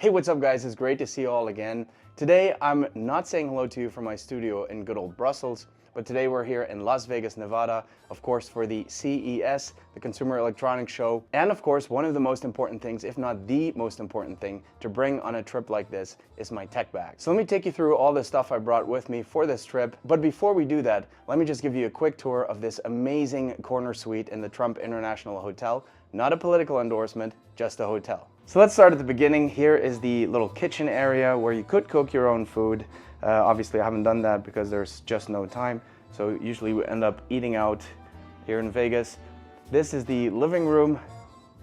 Hey, what's up guys? It's great to see you all again. Today, I'm not saying hello to you from my studio in good old Brussels, but today we're here in Las Vegas, Nevada, of course for the CES, the Consumer Electronics Show. And of course, one of the most important things, if not the most important thing, to bring on a trip like this is my tech bag. So let me take you through all the stuff I brought with me for this trip. But before we do that, let me just give you a quick tour of this amazing corner suite in the Trump International Hotel. Not a political endorsement, just a hotel. So let's start at the beginning. Here is the little kitchen area where you could cook your own food. Obviously I haven't done that because there's just no time. So usually we end up eating out here in Vegas. This is the living room.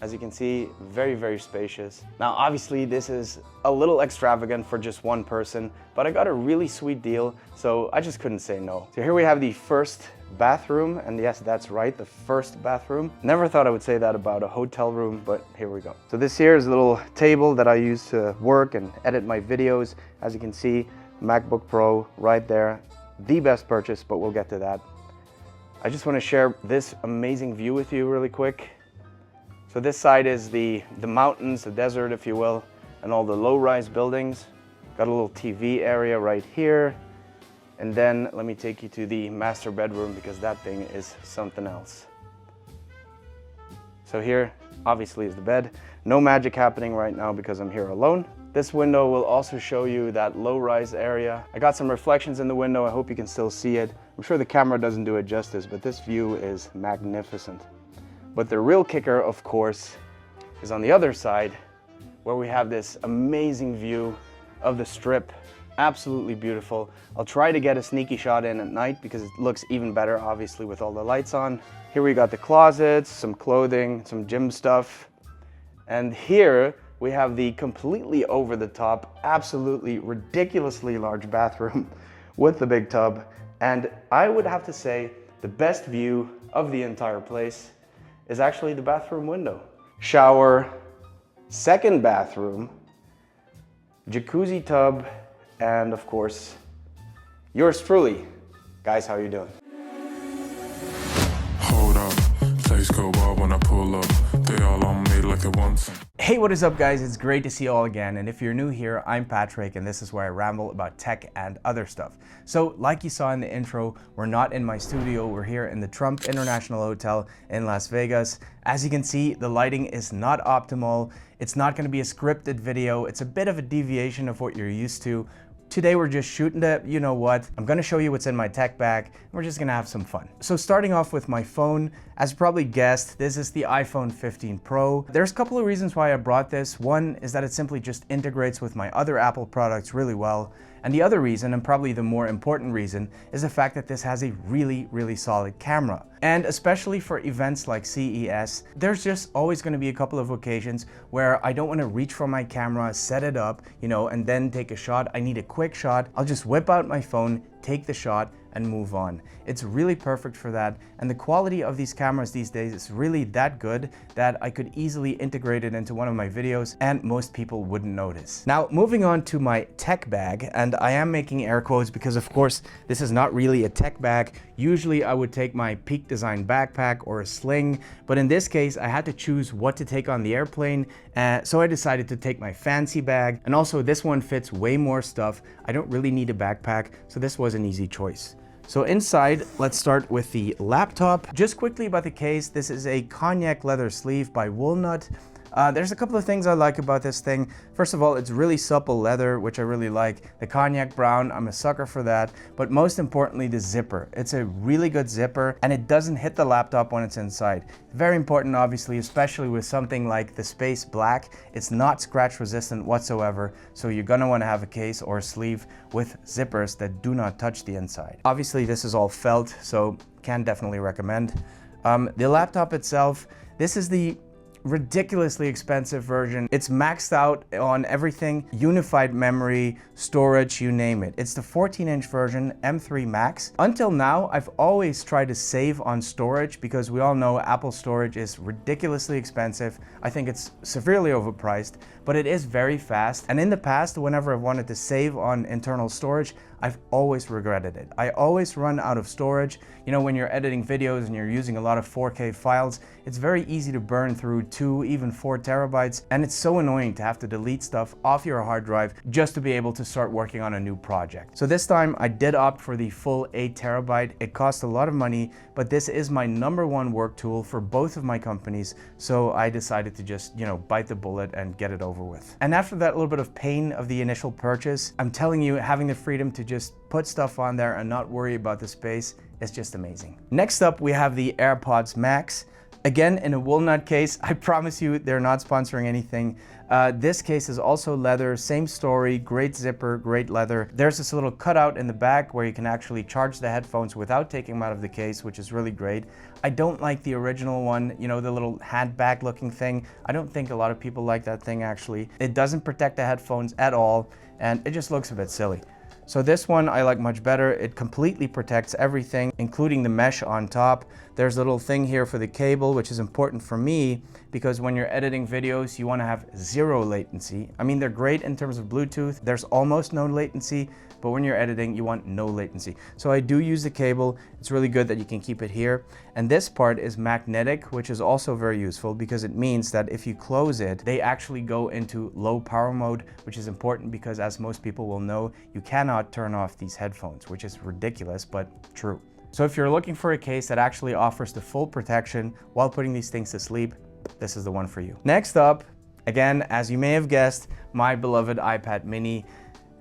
As you can see, very, very spacious. Now, obviously this is a little extravagant for just one person, but I got a really sweet deal, so I just couldn't say no. So here we have the first bathroom, and yes, that's right, the first bathroom. Never thought I would say that about a hotel room, but here we go. So this here is a little table that I use to work and edit my videos. As you can see, MacBook Pro right there. The best purchase, but we'll get to that. I just want to share this amazing view with you really quick. So this side is the mountains, the desert, if you will, and all the low-rise buildings. Got a little TV area right here. And then let me take you to the master bedroom because that thing is something else. So here, obviously, is the bed. No magic happening right now because I'm here alone. This window will also show you that low-rise area. I got some reflections in the window. I hope you can still see it. I'm sure the camera doesn't do it justice, but this view is magnificent. But the real kicker, of course, is on the other side, where we have this amazing view of the Strip. Absolutely beautiful. I'll try to get a sneaky shot in at night because it looks even better, obviously, with all the lights on. Here we got the closets, some clothing, some gym stuff. And here we have the completely over-the-top, absolutely ridiculously large bathroom with the big tub. And I would have to say the best view of the entire place is actually the bathroom window. Shower, second bathroom, jacuzzi tub, and of course, yours truly. Guys, how you doing? Hold up, place go wild when I pull up. They all on me like it wants. Hey, what is up guys? It's great to see you all again, and if you're new here, I'm Patrick and this is where I ramble about tech and other stuff. So like you saw in the intro, we're not in my studio, we're here in the Trump International Hotel in Las Vegas. As you can see, the lighting is not optimal. It's not going to be a scripted video. It's a bit of a deviation of what you're used to. Today we're just shooting the, you know what, I'm gonna show you what's in my tech bag, and we're just gonna have some fun. So starting off with my phone, as you probably guessed, this is the iPhone 15 Pro. There's a couple of reasons why I brought this. One is that it simply just integrates with my other Apple products really well. And the other reason, and probably the more important reason, is the fact that this has a really, really solid camera. And especially for events like CES, there's just always going to be a couple of occasions where I don't want to reach for my camera, set it up, you know, and then take a shot. I need a quick shot. I'll just whip out my phone, take the shot, and move on. It's really perfect for that, and the quality of these cameras these days is really that good that I could easily integrate it into one of my videos and most people wouldn't notice. Now moving on to my tech bag, and I am making air quotes because of course this is not really a tech bag. Usually I would take my Peak Design backpack or a sling, but in this case I had to choose what to take on the airplane, so I decided to take my fancy bag, and also this one fits way more stuff. I don't really need a backpack, so this was an easy choice. So inside, let's start with the laptop. Just quickly about the case, this is a cognac leather sleeve by Walnut. There's a couple of things I like about this thing. First of all, it's really supple leather, which I really like. The cognac brown, I'm a sucker for that. But most importantly, the zipper. It's a really good zipper, and it doesn't hit the laptop when it's inside. Very important, obviously, especially with something like the Space Black. It's not scratch resistant whatsoever, so you're gonna wanna have a case or a sleeve with zippers that do not touch the inside. Obviously, this is all felt, so can definitely recommend. The laptop itself, this is the ridiculously expensive version. It's maxed out on everything, unified memory, storage, you name it. It's the 14-inch version, M3 Max. Until now, I've always tried to save on storage because we all know Apple storage is ridiculously expensive. I think it's severely overpriced, but it is very fast. And in the past, whenever I've wanted to save on internal storage, I've always regretted it. I always run out of storage. You know, when you're editing videos and you're using a lot of 4K files, it's very easy to burn through 2, even 4 terabytes, and it's so annoying to have to delete stuff off your hard drive just to be able to start working on a new project. So this time I did opt for the full 8 terabyte. It cost a lot of money, but this is my #1 work tool for both of my companies, so I decided to just, bite the bullet and get it over with. And after that little bit of pain of the initial purchase, I'm telling you, having the freedom to just put stuff on there and not worry about the space is just amazing. Next up, we have the AirPods Max. Again, in a walnut case. I promise you, they're not sponsoring anything. This case is also leather, same story, great zipper, great leather. There's this little cutout in the back where you can actually charge the headphones without taking them out of the case, which is really great. I don't like the original one, the little handbag looking thing. I don't think a lot of people like that thing actually. It doesn't protect the headphones at all, and it just looks a bit silly. So this one I like much better. It completely protects everything, including the mesh on top. There's a little thing here for the cable, which is important for me because when you're editing videos, you want to have 0 latency. I mean, they're great in terms of Bluetooth. There's almost no latency, but when you're editing, you want no latency. So I do use the cable. It's really good that you can keep it here. And this part is magnetic, which is also very useful because it means that if you close it, they actually go into low power mode, which is important because, as most people will know, you cannot turn off these headphones, which is ridiculous, but true. So if you're looking for a case that actually offers the full protection while putting these things to sleep, this is the one for you. Next up, again, as you may have guessed, my beloved iPad mini.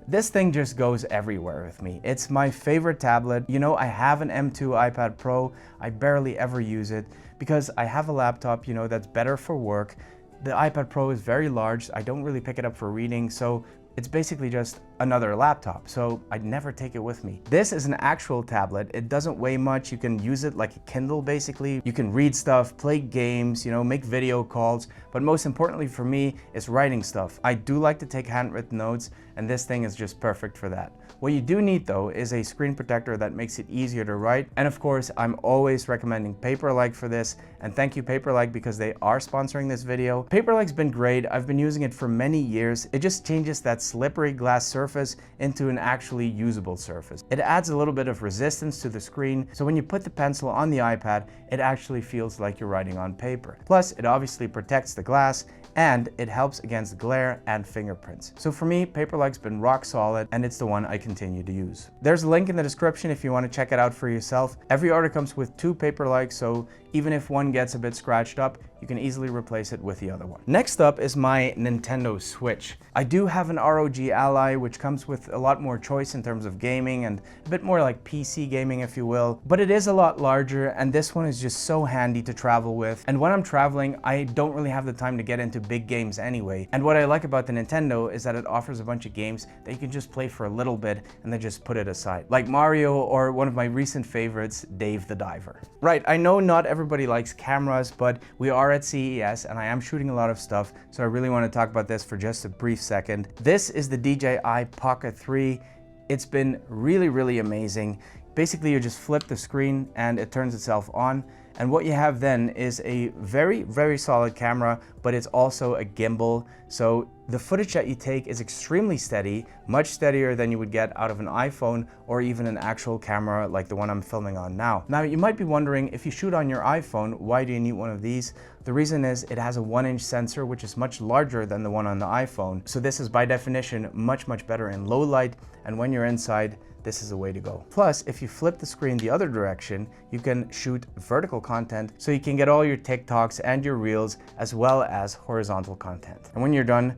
This thing just goes everywhere with me. It's my favorite tablet. I have an M2 iPad Pro. I barely ever use it because I have a laptop, that's better for work. The iPad Pro is very large. I don't really pick it up for reading, so it's basically just another laptop, so I'd never take it with me. This is an actual tablet. It doesn't weigh much. You can use it like a Kindle, basically. You can read stuff, play games, make video calls, but most importantly for me is writing stuff. I do like to take handwritten notes, and this thing is just perfect for that. What you do need though is a screen protector that makes it easier to write. And of course, I'm always recommending Paperlike for this. And thank you Paperlike because they are sponsoring this video. Paperlike's been great. I've been using it for many years. It just changes that slippery glass surface into an actually usable surface. It adds a little bit of resistance to the screen. So when you put the pencil on the iPad, it actually feels like you're writing on paper. Plus, it obviously protects the glass and it helps against glare and fingerprints. So for me, Paperlike's been rock solid and it's the one I continue to use. There's a link in the description if you want to check it out for yourself. Every order comes with 2 Paperlikes, so even if one gets a bit scratched up, you can easily replace it with the other one. Next up is my Nintendo Switch. I do have an ROG Ally, which comes with a lot more choice in terms of gaming and a bit more like PC gaming, if you will, but it is a lot larger and this one is just so handy to travel with. And when I'm traveling, I don't really have the time to get into big games anyway. And what I like about the Nintendo is that it offers a bunch of games that you can just play for a little bit and then just put it aside. Like Mario or one of my recent favorites, Dave the Diver. Right, I know not everybody likes cameras, but we are at CES and I am shooting a lot of stuff, so I really want to talk about this for just a brief second. This is the DJI Pocket 3. It's been really amazing. Basically, you just flip the screen and it turns itself on. And what you have then is a very solid camera, but it's also a gimbal. So the footage that you take is extremely steady, much steadier than you would get out of an iPhone or even an actual camera like the one I'm filming on now. Now, you might be wondering, if you shoot on your iPhone, why do you need one of these? The reason is it has a 1-inch sensor, which is much larger than the one on the iPhone. So this is by definition much better in low light, and when you're inside, this is the way to go. Plus, if you flip the screen the other direction, you can shoot vertical content, so you can get all your TikToks and your Reels, as well as horizontal content. And when you're done,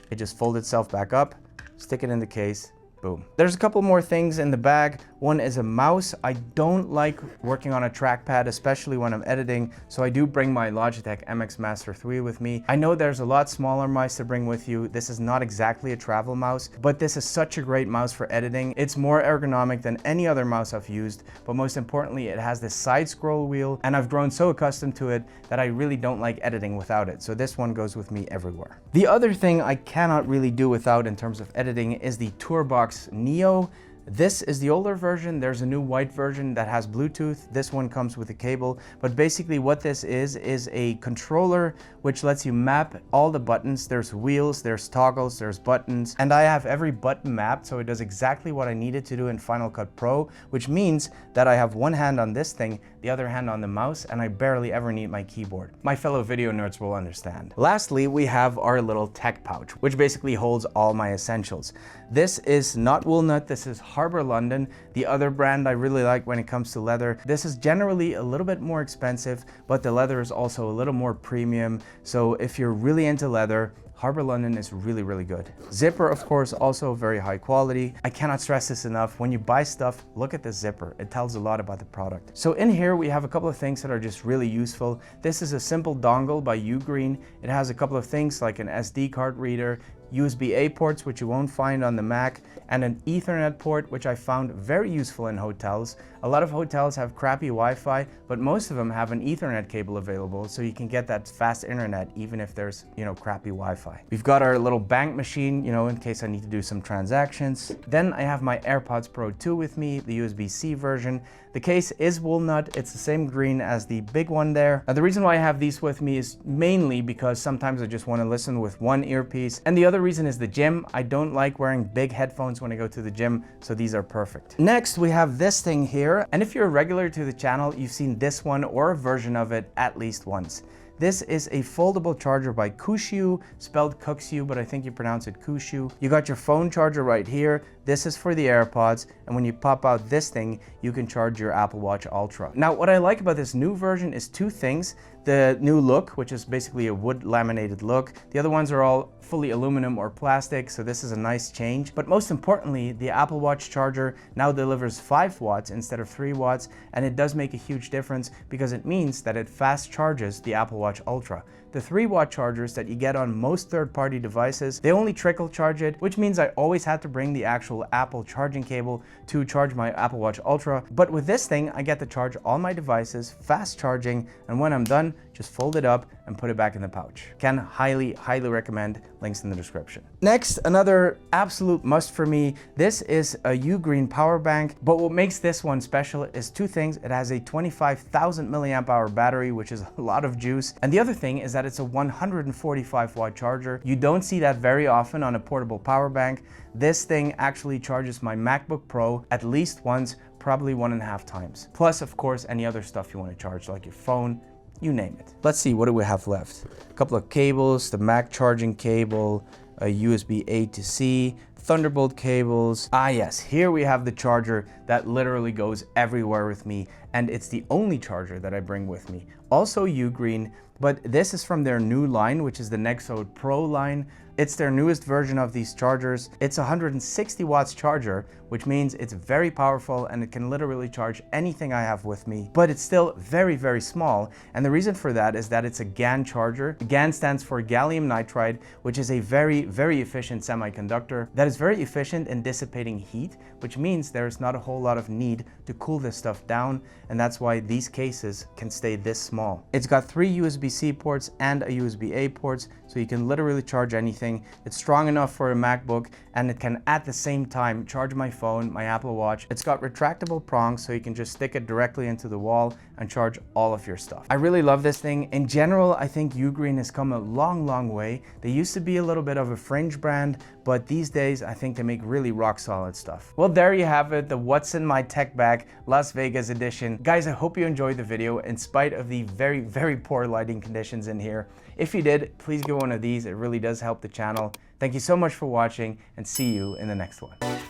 it just folds itself back up, stick it in the case, boom. There's a couple more things in the bag. One is a mouse. I don't like working on a trackpad, especially when I'm editing, so I do bring my Logitech MX Master 3 with me. I know there's a lot smaller mice to bring with you. This is not exactly a travel mouse, but this is such a great mouse for editing. It's more ergonomic than any other mouse I've used, but most importantly, it has this side scroll wheel, and I've grown so accustomed to it that I really don't like editing without it, so this one goes with me everywhere. The other thing I cannot really do without in terms of editing is the Tourbox Neo. This is the older version. There's a new white version that has Bluetooth. This one comes with a cable, but basically what this is a controller which lets you map all the buttons. There's wheels, there's toggles, there's buttons, and I have every button mapped, so it does exactly what I needed to do in Final Cut Pro, which means that I have one hand on this thing, the other hand on the mouse, and I barely ever need my keyboard. My fellow video nerds will understand. Lastly, we have our little tech pouch, which basically holds all my essentials. This is not Woolnut, this is Harbour London, the other brand I really like when it comes to leather. This is generally a little bit more expensive, but the leather is also a little more premium. So if you're really into leather, Harbour London is really, really good. Zipper, of course, also very high quality. I cannot stress this enough. When you buy stuff, look at the zipper. It tells a lot about the product. So in here, we have a couple of things that are just really useful. This is a simple dongle by Ugreen. It has a couple of things like an SD card reader, USB-A ports, which you won't find on the Mac, and an Ethernet port, which I found very useful in hotels. A lot of hotels have crappy Wi-Fi, but most of them have an Ethernet cable available, so you can get that fast internet even if there's, crappy Wi-Fi. We've got our little bank machine, in case I need to do some transactions. Then I have my AirPods Pro 2 with me, the USB-C version. The case is Woolnut. It's the same green as the big one there. Now, the reason why I have these with me is mainly because sometimes I just want to listen with one earpiece. And the other reason is the gym. I don't like wearing big headphones when I go to the gym, so these are perfect. Next, we have this thing here. And if you're a regular to the channel, you've seen this one or a version of it at least once. This is a foldable charger by Kushu, spelled Kuxu, but I think you pronounce it Kushu. You got your phone charger right here. This is for the AirPods, and when you pop out this thing, you can charge your Apple Watch Ultra. Now, what I like about this new version is two things. The new look, which is basically a wood laminated look. The other ones are all fully aluminum or plastic, so this is a nice change. But most importantly, the Apple Watch charger now delivers 5 watts instead of 3 watts, and it does make a huge difference because it means that it fast charges the Apple Watch Ultra. The 3-watt chargers that you get on most third-party devices, they only trickle charge it, which means I always had to bring the actual Apple charging cable to charge my Apple Watch Ultra. But with this thing, I get to charge all my devices, fast charging, and when I'm done, just fold it up and put it back in the pouch. Can highly, highly recommend. Links in the description. Next, another absolute must for me. This is a Ugreen power bank, but what makes this one special is two things. It has a 25,000 milliamp hour battery, which is a lot of juice. And the other thing is that it's a 145 watt charger. You don't see that very often on a portable power bank. This thing actually charges my MacBook Pro at least once, probably 1.5 times. Plus, of course, any other stuff you want to charge, like your phone, you name it. Let's see, what do we have left? A couple of cables, the Mac charging cable, a USB A to C, Thunderbolt cables. Ah yes, here we have the charger that literally goes everywhere with me, and it's the only charger that I bring with me. Also Ugreen, but this is from their new line, which is the Nexode Pro line. It's their newest version of these chargers. It's a 160 watts charger, which means it's very powerful and it can literally charge anything I have with me, but it's still very, very small. And the reason for that is that it's a GaN charger. GaN stands for gallium nitride, which is a very, very efficient semiconductor that is very efficient in dissipating heat, which means there's not a whole lot of need to cool this stuff down. And that's why these cases can stay this small. It's got 3 USB-C ports and a USB-A ports, so you can literally charge anything. It's strong enough for a MacBook, and it can at the same time charge my phone, my Apple Watch. It's got retractable prongs, so you can just stick it directly into the wall and charge all of your stuff. I really love this thing. In general, I think Ugreen has come a long, long way. They used to be a little bit of a fringe brand, but these days I think they make really rock solid stuff. Well, there you have it, the What's in My Tech Bag Las Vegas edition. Guys, I hope you enjoyed the video in spite of the very, very poor lighting conditions in here. If you did, please get one of these. It really does help the channel. Thank you so much for watching, and see you in the next one.